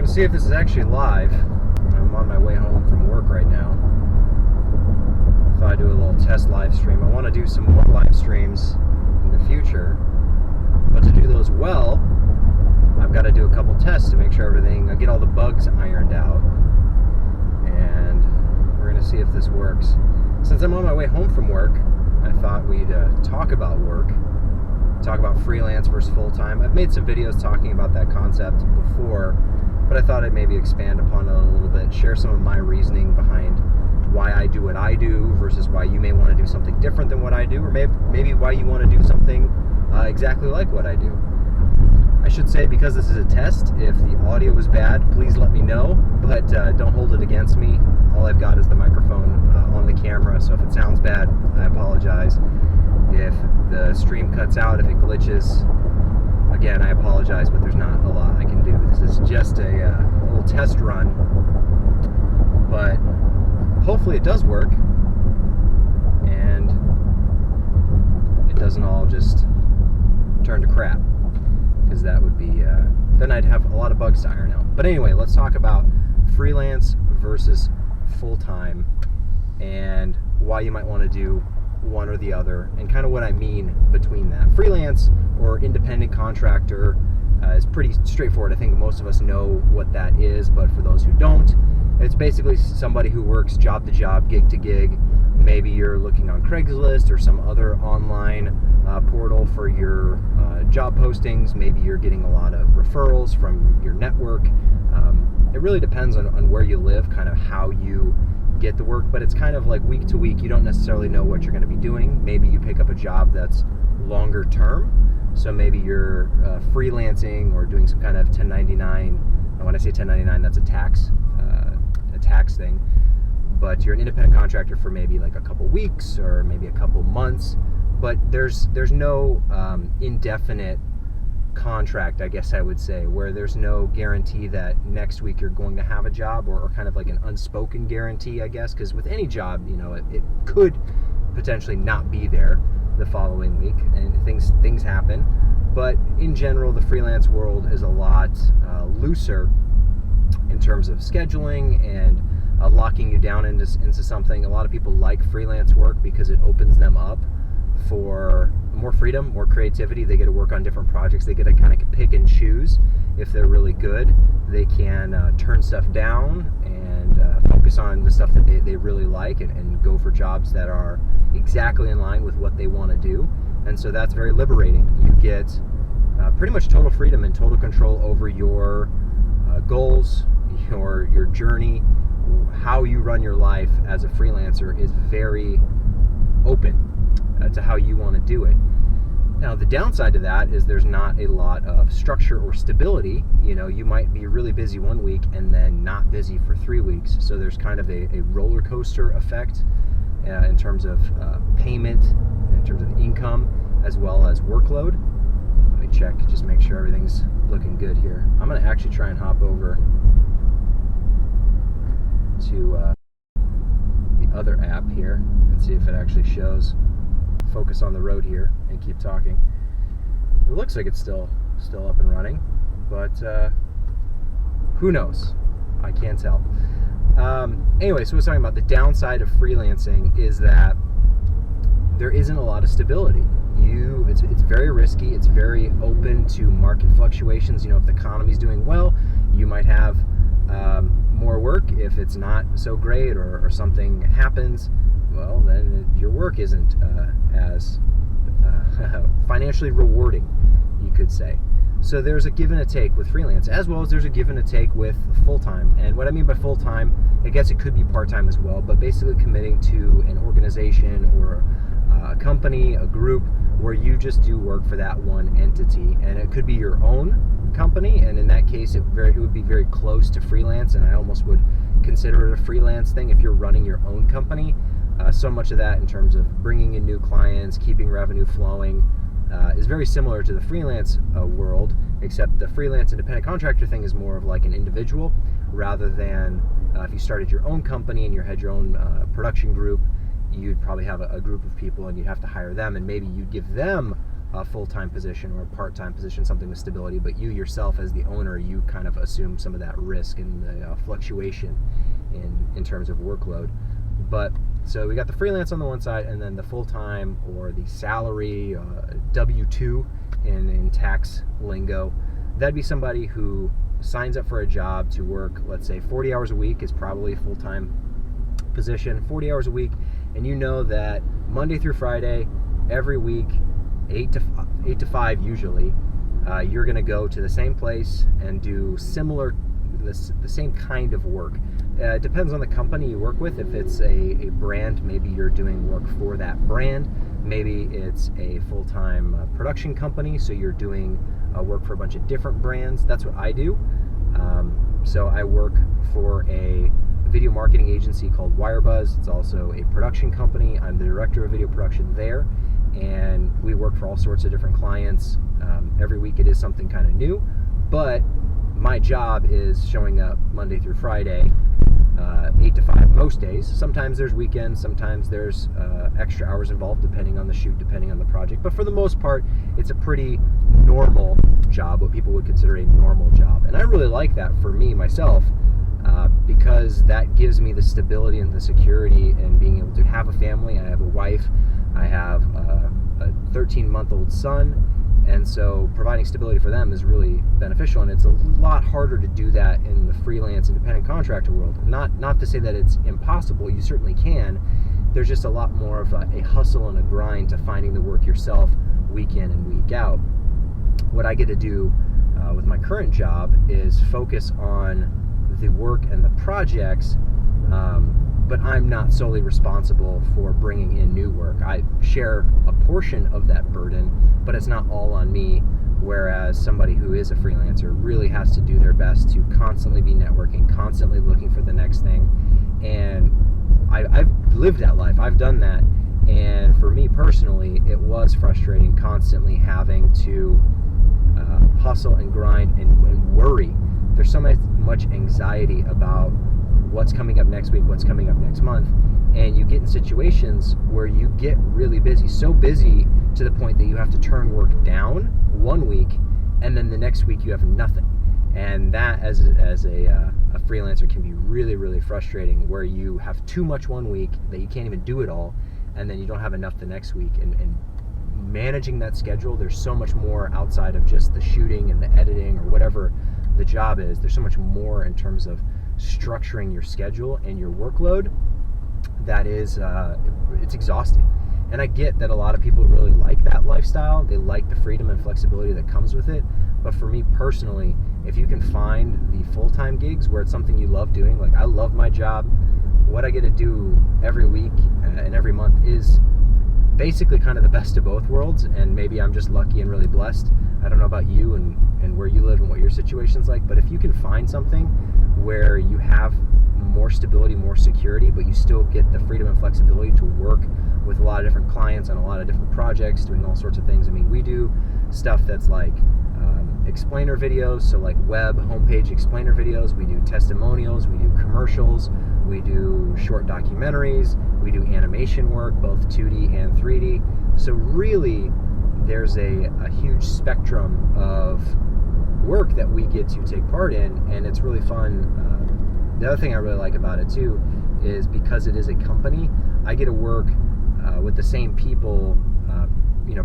See if this is actually live. I'm on my way home from work right now. Thought I'd do a little test live stream. I want to do some more live streams in the future, but to do those well, I've got to do a couple tests to make sure I get all the bugs ironed out, and we're going to see if this works. Since I'm on my way home from work, I thought we'd talk about work, talk about freelance versus full-time. I've made some videos talking about that concept before, but I thought I'd maybe expand upon it a little bit, share some of my reasoning behind why I do what I do versus why you may want to do something different than what I do, or maybe why you want to do something exactly like what I do. I should say, because this is a test, if the audio is bad, please let me know, but don't hold it against me. All I've got is the microphone on the camera, so if it sounds bad, I apologize. If the stream cuts out, if it glitches, again, I apologize, but there's not a lot I can do. This is just a little test run, but hopefully it does work, and it doesn't all just turn to crap, because that would be, then I'd have a lot of bugs to iron out. But anyway, let's talk about freelance versus full-time, and why you might want to do one or the other, and kind of what I mean between that. Freelance or independent contractor is pretty straightforward. I think most of us know what that is, but for those who don't, it's basically somebody who works job to job, gig to gig. Maybe you're looking on Craigslist or some other online portal for your job postings. Maybe you're getting a lot of referrals from your network. It really depends on where you live, kind of how you get the work, but it's kind of like week to week. You don't necessarily know what you're going to be doing. Maybe you pick up a job that's longer term, so maybe you're freelancing or doing some kind of 1099. And when I say 1099, that's a tax thing, but you're an independent contractor for maybe like a couple weeks or maybe a couple months, but there's no indefinite contract, I guess I would say, where there's no guarantee that next week you're going to have a job, or kind of like an unspoken guarantee, I guess, because with any job, you know, it could potentially not be there the following week, and things happen. But in general, the freelance world is a lot looser in terms of scheduling and locking you down into something. A lot of people like freelance work because it opens them up for more freedom, more creativity. They get to work on different projects. They get to kind of pick and choose. If they're really good, they can turn stuff down and focus on the stuff that they really like, and go for jobs that are exactly in line with what they want to do. And so that's very liberating. You get pretty much total freedom and total control over your goals, your journey. How you run your life as a freelancer is very open to how you want to do it. Now, the downside to that is there's not a lot of structure or stability. You know, you might be really busy one week and then not busy for 3 weeks. So there's kind of a roller coaster effect in terms of payment, in terms of income, as well as workload. Let me check, just make sure everything's looking good here. I'm going to actually try and hop over to the other app here and see if it actually shows. Focus on the road here and keep talking. It looks like it's still up and running, but who knows? I can't tell. Anyway, so we're talking about the downside of freelancing is that there isn't a lot of stability. It's very risky. It's very open to market fluctuations. You know, if the economy's doing well, you might have more work. If it's not so great, or something happens, well, then your work isn't as financially rewarding, you could say. So there's a give and a take with freelance, as well as there's a give and a take with full-time. And what I mean by full-time, I guess it could be part-time as well, but basically committing to an organization or a company, a group, where you just do work for that one entity. And it could be your own company, and in that case it would be very close to freelance, and I almost would consider it a freelance thing if you're running your own company. So much of that, in terms of bringing in new clients, keeping revenue flowing, is very similar to the freelance world, except the freelance independent contractor thing is more of like an individual, rather than if you started your own company and you had your own production group, you'd probably have a group of people and you'd have to hire them, and maybe you'd give them a full-time position or a part-time position, something with stability, but you yourself as the owner, you kind of assume some of that risk and the fluctuation in terms of workload. But so we got the freelance on the one side, and then the full-time or the salary, W-2 in tax lingo. That'd be somebody who signs up for a job to work, let's say 40 hours a week is probably a full-time position, 40 hours a week, and you know that Monday through Friday, every week, 8 to 5 usually, you're going to go to the same place and do the same kind of work. It depends on the company you work with. If it's a brand, maybe you're doing work for that brand. Maybe it's a full-time production company, so you're doing work for a bunch of different brands. That's what I do. So I work for a video marketing agency called Wirebuzz. It's also a production company. I'm the director of video production there, and we work for all sorts of different clients. Every week it is something kind of new, but my job is showing up Monday through Friday, 8 to 5 most days. Sometimes there's weekends, sometimes there's extra hours involved depending on the shoot, depending on the project. But for the most part, it's a pretty normal job, what people would consider a normal job. And I really like that for me, myself, because that gives me the stability and the security and being able to have a family. I have a wife, I have a 13-month-old son, and so providing stability for them is really beneficial, and it's a lot harder to do that in the freelance independent contractor world. Not to say that it's impossible, you certainly can. There's just a lot more of a hustle and a grind to finding the work yourself week in and week out. What I get to do with my current job is focus on the work and the projects, but I'm not solely responsible for bringing in new work. I share a portion of that burden, but it's not all on me, whereas somebody who is a freelancer really has to do their best to constantly be networking, constantly looking for the next thing. And I've lived that life. I've done that. And for me personally, it was frustrating constantly having to hustle and grind and worry. There's so much anxiety about what's coming up next week, what's coming up next month, and you get in situations where you get really busy, so busy to the point that you have to turn work down one week, and then the next week you have nothing. And that, as a freelancer, can be really, really frustrating, where you have too much one week that you can't even do it all, and then you don't have enough the next week. And managing that schedule, there's so much more outside of just the shooting and the editing or whatever the job is. There's so much more in terms of structuring your schedule and your workload that is it's exhausting. And I get that a lot of people really like that lifestyle. They like the freedom and flexibility that comes with it. But for me personally, if you can find the full-time gigs where it's something you love doing, like I love my job, what I get to do every week and every month is basically kind of the best of both worlds. And maybe I'm just lucky and really blessed. I don't know about you and where you live and what your situation's like, but if you can find something where you have more stability, more security, but you still get the freedom and flexibility to work with a lot of different clients on a lot of different projects, doing all sorts of things. I mean, we do stuff that's like explainer videos, so like web homepage explainer videos. We do testimonials, we do commercials, we do short documentaries, we do animation work, both 2D and 3D. So really, there's a huge spectrum of work that we get to take part in, and it's really fun. The other thing I really like about it too is because it is a company, I get to work with the same people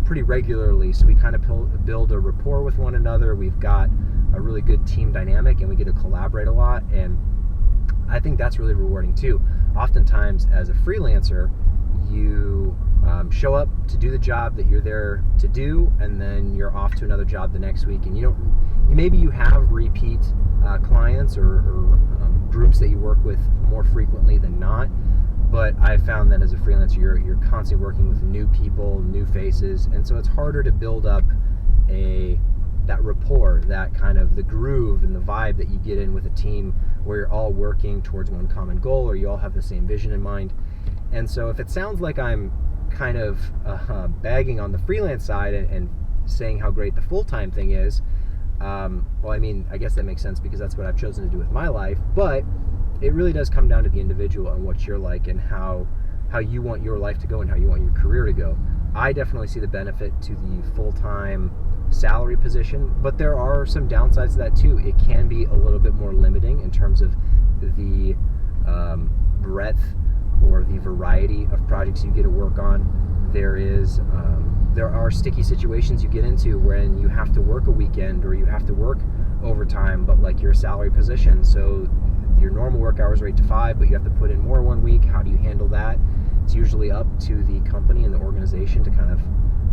pretty regularly, so we kind of build a rapport with one another. We've got a really good team dynamic, and we get to collaborate a lot, and I think that's really rewarding too. Oftentimes as a freelancer, you show up to do the job that you're there to do, and then you're off to another job the next week, and maybe you have repeat clients or groups that you work with more frequently than not. But I found that as a freelancer, you're constantly working with new people, new faces, and so it's harder to build up that rapport, that kind of the groove and the vibe that you get in with a team where you're all working towards one common goal, or you all have the same vision in mind. And so if it sounds like I'm kind of bagging on the freelance side and saying how great the full-time thing is, well, I mean, I guess that makes sense because that's what I've chosen to do with my life, but it really does come down to the individual and what you're like and how you want your life to go and how you want your career to go. I definitely see the benefit to the full-time salary position, but there are some downsides to that too. It can be a little bit more limiting in terms of the breadth or the variety of projects you get to work on. There are sticky situations you get into when you have to work a weekend or you have to work overtime, but like you're a salary position, so your normal work hours are 8 to 5, but you have to put in more one week. How do you handle that? It's usually up to the company and the organization to kind of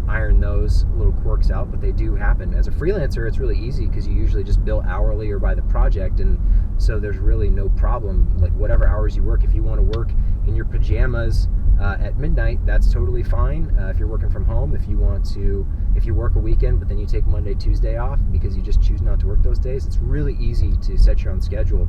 iron those little quirks out, but they do happen. As a freelancer, it's really easy because you usually just bill hourly or by the project, and so there's really no problem. Like whatever hours you work, if you want to work in your pajamas at midnight, that's totally fine. If you're working from home, if you work a weekend but then you take Monday, Tuesday off because you just choose not to work those days, it's really easy to set your own schedule.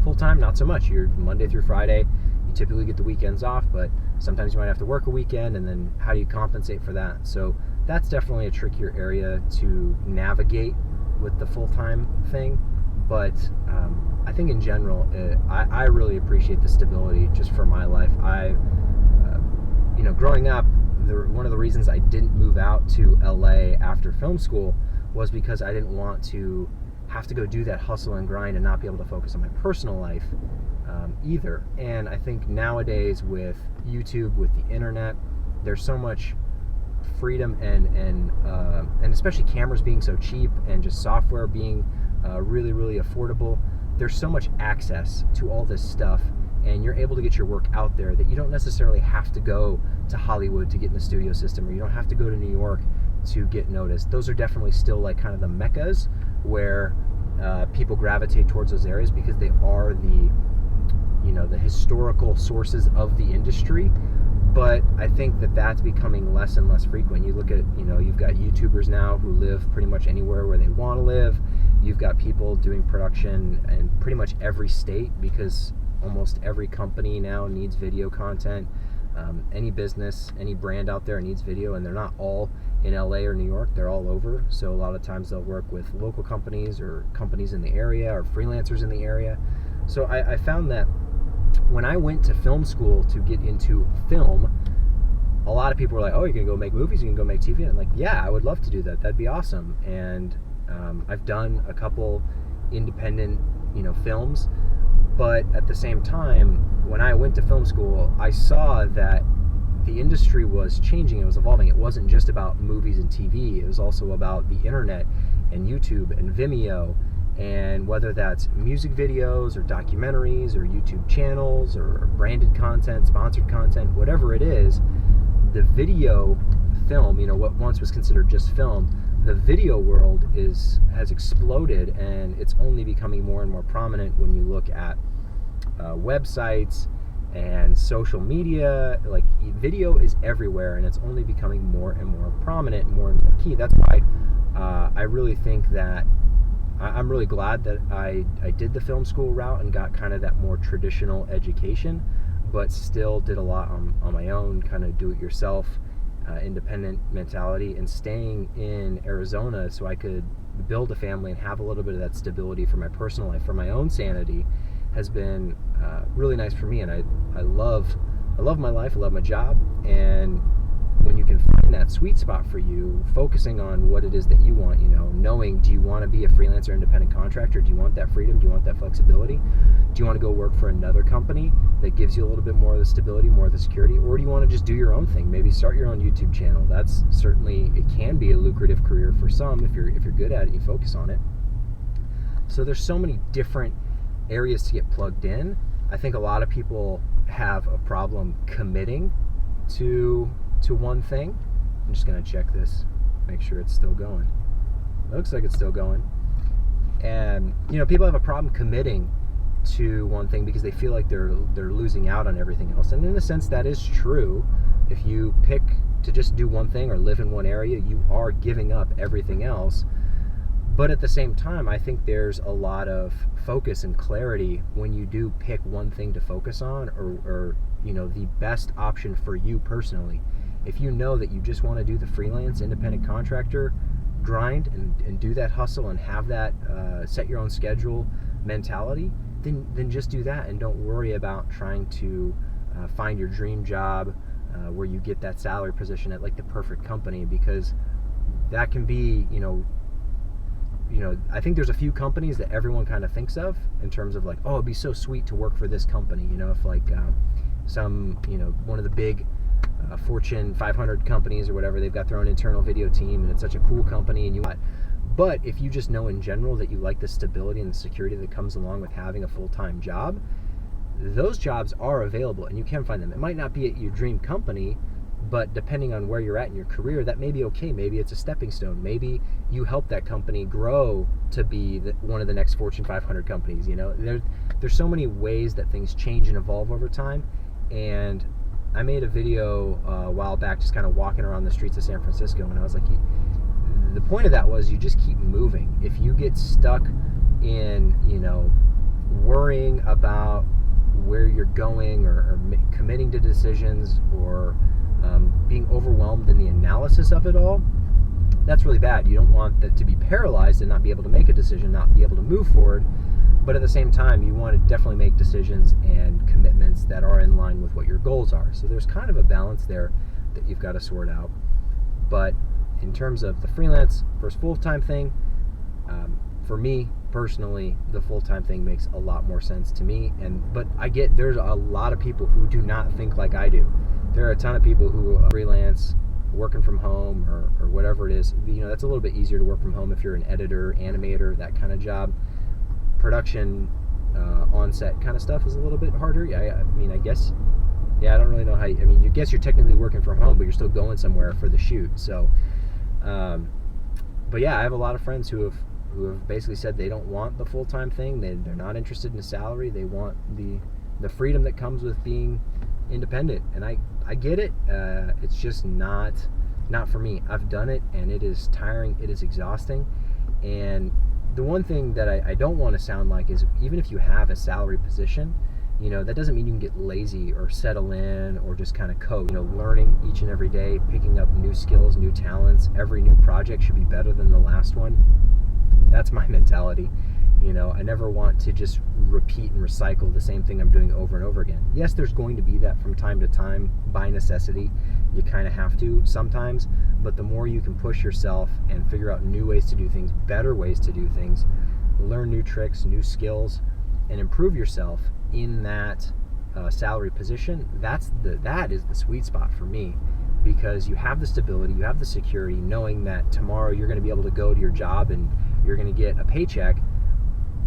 Full-time, not so much. You're Monday through Friday. You typically get the weekends off, but sometimes you might have to work a weekend, and then how do you compensate for that? So that's definitely a trickier area to navigate with the full-time thing. But I think in general, I really appreciate the stability just for my life. Growing up, one of the reasons I didn't move out to LA after film school was because I didn't want to have to go do that hustle and grind and not be able to focus on my personal life either. And I think nowadays with YouTube, with the internet, there's so much freedom and especially cameras being so cheap and just software being really, really affordable. There's so much access to all this stuff, and you're able to get your work out there that you don't necessarily have to go to Hollywood to get in the studio system, or you don't have to go to New York to get noticed. Those are definitely still like kind of the meccas where people gravitate towards those areas because they are the historical sources of the industry. But I think that that's becoming less and less frequent. You look at, you've got YouTubers now who live pretty much anywhere where they want to live. You've got people doing production in pretty much every state because almost every company now needs video content. Any business, any brand out there needs video, and they're not all in LA or New York. They're all over. So a lot of times they'll work with local companies or companies in the area or freelancers in the area. So I found that when I went to film school to get into film, a lot of people were like, oh, you're going to go make movies? You can go make TV? And I'm like, yeah, I would love to do that. That'd be awesome. And I've done a couple independent, films. But at the same time, when I went to film school, I saw that the industry was changing. It was evolving. It wasn't just about movies and TV. It was also about the internet and YouTube and Vimeo. And whether that's music videos or documentaries or YouTube channels or branded content, sponsored content, whatever it is, the video film, what once was considered just film, the video world has exploded, and it's only becoming more and more prominent when you look at websites and social media. Like, video is everywhere, and it's only becoming more and more prominent, more and more key. That's why I really think that I'm really glad that I did the film school route and got kind of that more traditional education, but still did a lot on my own, kind of do-it-yourself, independent mentality, and staying in Arizona so I could build a family and have a little bit of that stability for my personal life, for my own sanity, has been really nice for me. And I love my life, I love my job, and when you can find that sweet spot for you, focusing on what it is that you want, knowing, do you want to be a freelancer independent contractor? Do you want that freedom? Do you want that flexibility? Do you want to go work for another company that gives you a little bit more of the stability, more of the security? Or do you want to just do your own thing? Maybe start your own YouTube channel. That's certainly, it can be a lucrative career for some if you're good at it and you focus on it. So there's so many different areas to get plugged in. I think a lot of people have a problem committing to one thing. I'm just going to check this, make sure it's still going. It looks like it's still going. And people have a problem committing to one thing because they feel like they're losing out on everything else. And in a sense, that is true. If you pick to just do one thing or live in one area, you are giving up everything else. But at the same time, I think there's a lot of focus and clarity when you do pick one thing to focus on, or the best option for you personally. If you know that you just want to do the freelance independent contractor grind and do that hustle and have that set your own schedule mentality, then just do that, and don't worry about trying to find your dream job where you get that salary position at like the perfect company, because that can be, I think there's a few companies that everyone kind of thinks of in terms of like, oh, it'd be so sweet to work for this company. If like one of the big Fortune 500 companies or whatever, they've got their own internal video team and it's such a cool company and you want. But if you just know in general that you like the stability and the security that comes along with having a full-time job, those jobs are available and you can find them. It might not be at your dream company, but depending on where you're at in your career, that may be okay. Maybe it's a stepping stone. Maybe you help that company grow to be one of the next Fortune 500 companies. There's so many ways that things change and evolve over time. And I made a video a while back just kind of walking around the streets of San Francisco, and I was like, the point of that was you just keep moving. If you get stuck in, worrying about where you're going or committing to decisions or being overwhelmed in the analysis of it all, that's really bad. You don't want that to be paralyzed and not be able to make a decision, not be able to move forward. But at the same time, you want to definitely make decisions and commitments that are in line with what your goals are. So there's kind of a balance there that you've got to sort out. But in terms of the freelance versus full-time thing, for me personally, the full-time thing makes a lot more sense to me. But I get there's a lot of people who do not think like I do. There are a ton of people who are freelance, working from home or whatever it is. That's a little bit easier to work from home if you're an editor, animator, that kind of job. Production, on-set kind of stuff is a little bit harder. I guess, I don't really know how. You guess you're technically working from home, but you're still going somewhere for the shoot. So, but yeah, I have a lot of friends who have basically said they don't want the full-time thing. They're not interested in the salary. They want the freedom that comes with being independent. And I get it. It's just not for me. I've done it, and it is tiring. It is exhausting. And the one thing that I don't want to sound like is, even if you have a salary position, that doesn't mean you can get lazy or settle in or just kind of coast. Learning each and every day, picking up new skills, new talents. Every new project should be better than the last one. That's my mentality. I never want to just repeat and recycle the same thing I'm doing over and over again. Yes, there's going to be that from time to time by necessity. You kind of have to sometimes, but the more you can push yourself and figure out new ways to do things, better ways to do things, learn new tricks, new skills, and improve yourself in that salary position, that is the sweet spot for me, because you have the stability, you have the security, knowing that tomorrow you're going to be able to go to your job and you're going to get a paycheck,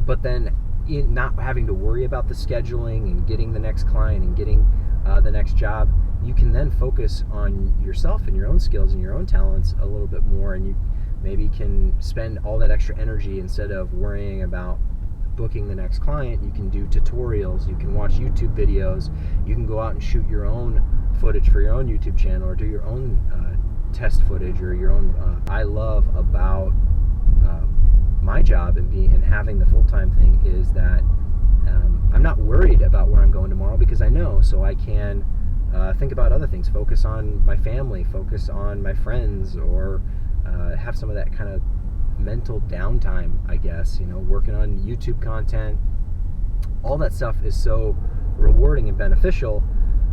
but then not having to worry about the scheduling and getting the next client and getting the next job. You can then focus on yourself and your own skills and your own talents a little bit more, and you maybe can spend all that extra energy, instead of worrying about booking the next client, you can do tutorials, you can watch YouTube videos, you can go out and shoot your own footage for your own YouTube channel, or do your own test footage, or your own I love about my job and having the full-time thing is that I'm not worried about where I'm going tomorrow, because I know, so I can think about other things, focus on my family, focus on my friends, or have some of that kind of mental downtime, I guess, working on YouTube content. All that stuff is so rewarding and beneficial,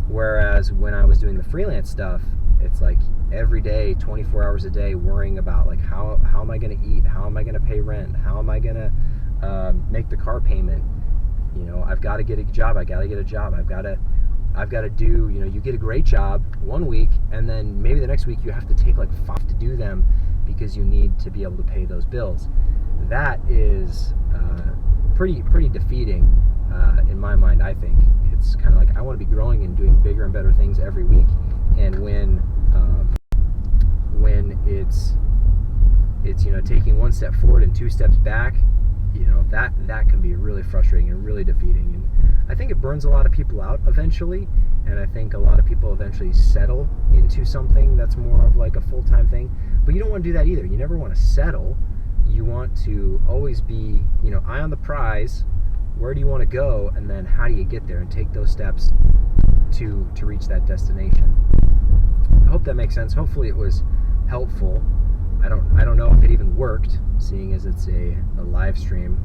whereas when I was doing the freelance stuff, it's like every day, 24 hours a day, worrying about like how am I going to eat, how am I going to pay rent, how am I going to make the car payment. I've got to get a job, I've got to do, you get a great job one week, and then maybe the next week you have to take like 5 to do them because you need to be able to pay those bills. That is pretty defeating in my mind. I think it's kind of like I want to be growing and doing bigger and better things every week, and when it's taking one step forward and 2 steps back, that can be really frustrating and really defeating. And I think it burns a lot of people out eventually, and I think a lot of people eventually settle into something that's more of like a full-time thing. But you don't want to do that either. You never want to settle. You want to always be, eye on the prize. Where do you want to go, and then how do you get there and take those steps to reach that destination. I hope that makes sense. Hopefully it was helpful. I don't know if it even worked, seeing as it's a live stream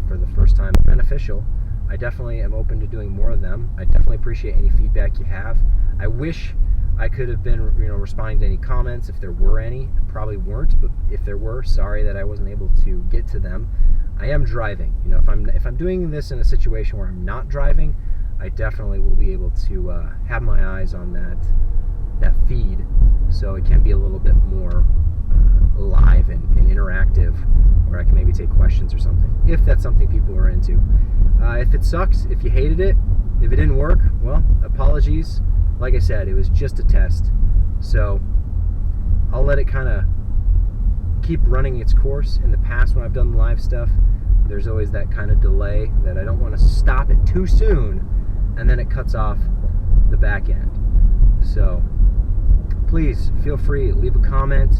for the first time. Beneficial. I definitely am open to doing more of them. I definitely appreciate any feedback you have. I wish I could have been, responding to any comments if there were any. Probably weren't, but if there were, sorry that I wasn't able to get to them. I am driving. If I'm doing this in a situation where I'm not driving, I definitely will be able to have my eyes on that feed, so it can be a little bit more live and interactive, where I can maybe take questions or something, if that's something people are into. If it sucks, if you hated it, if it didn't work, well, apologies. Like I said, it was just a test, so I'll let it kind of keep running its course. In the past, when I've done live stuff, there's always that kind of delay that I don't want to stop it too soon, and then it cuts off the back end. So please feel free, leave a comment.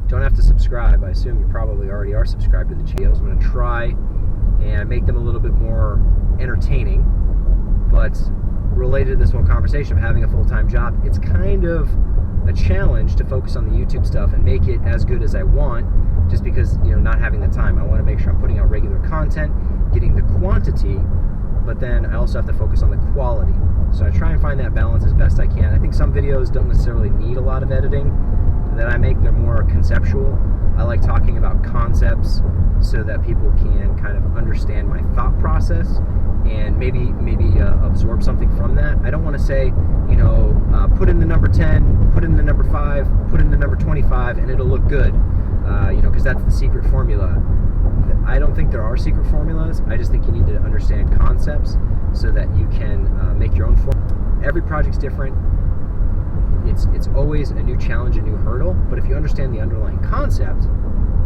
Don't have to subscribe. I assume you probably already are subscribed to the videos. I'm going to try and make them a little bit more entertaining, but related to this whole conversation of having a full-time job, it's kind of a challenge to focus on the YouTube stuff and make it as good as I want, just because, not having the time. I want to make sure I'm putting out regular content, getting the quantity, but then I also have to focus on the quality. So I try and find that balance as best I can. I think some videos don't necessarily need a lot of editing that I make. They're more conceptual. I like talking about concepts so that people can kind of understand my thought process and maybe absorb something from that. I don't want to say, put in the number 10, put in the number 5, put in the number 25, and it'll look good, because that's the secret formula. I don't think there are secret formulas. I just think you need to understand concepts so that you can make your own form. Every project's different. It's always a new challenge, a new hurdle. But if you understand the underlying concept,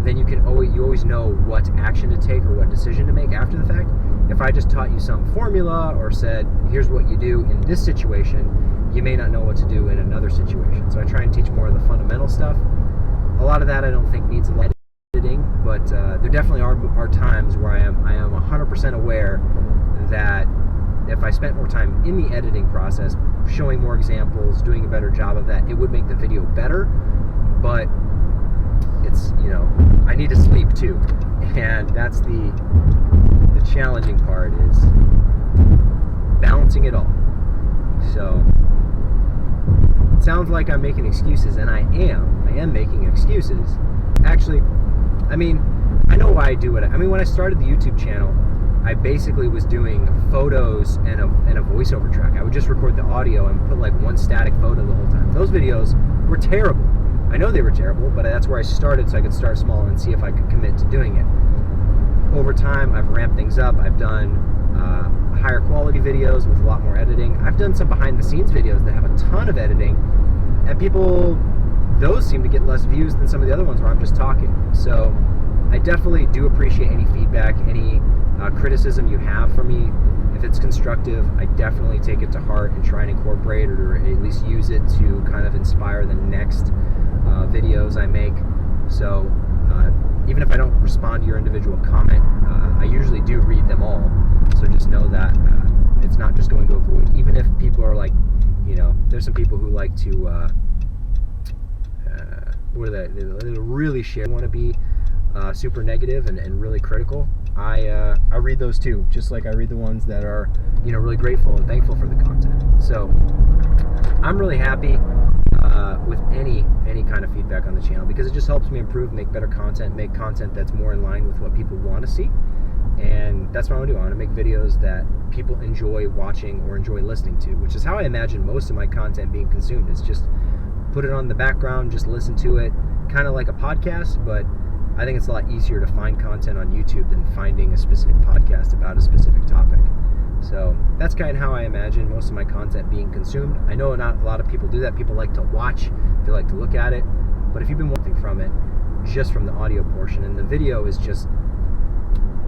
then you always know what action to take or what decision to make after the fact. If I just taught you some formula or said, here's what you do in this situation, you may not know what to do in another situation. So I try and teach more of the fundamental stuff. A lot of that I don't think needs a lot of editing, but there definitely are times where I am 100% aware that if I spent more time in the editing process, showing more examples, doing a better job of that, it would make the video better. But it's, I need to sleep too, and that's the challenging part, is balancing it all. So it sounds like I'm making excuses, and I am making excuses. Actually, I know why I do it. When I started the YouTube channel, I basically was doing photos and a voiceover track. I would just record the audio and put like one static photo the whole time. Those videos were terrible. I know they were terrible, but that's where I started, so I could start small and see if I could commit to doing it. Over time, I've ramped things up. I've done higher quality videos with a lot more editing. I've done some behind the scenes videos that have a ton of editing, and those seem to get less views than some of the other ones where I'm just talking. So I definitely do appreciate any feedback, any criticism you have for me. If it's constructive, I definitely take it to heart and try and incorporate it, or at least use it to kind of inspire the next videos I make. So even if I don't respond to your individual comment, I usually do read them all. So just know that it's not just going to avoid. Even if people are like, there's some people who like to they really share, want to be super negative and really critical. I read those too, just like I read the ones that are really grateful and thankful for the content. So I'm really happy with any kind of feedback on the channel, because it just helps me improve, make better content, make content that's more in line with what people want to see. And that's what I want to do. I want to make videos that people enjoy watching or enjoy listening to, which is how I imagine most of my content being consumed. Is just put it on the background, just listen to it, kind of like a podcast. But I think it's a lot easier to find content on YouTube than finding a specific podcast about a specific topic. So that's kind of how I imagine most of my content being consumed. I know not a lot of people do that. People like to watch, they like to look at it. But if you've been wanting from it, just from the audio portion, and the video is just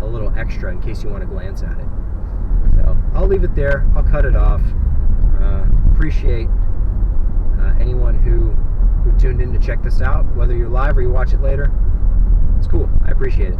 a little extra in case you want to glance at it. So I'll leave it there. I'll cut it off. Appreciate anyone who tuned in to check this out, whether you're live or you watch it later. It's cool. I appreciate it.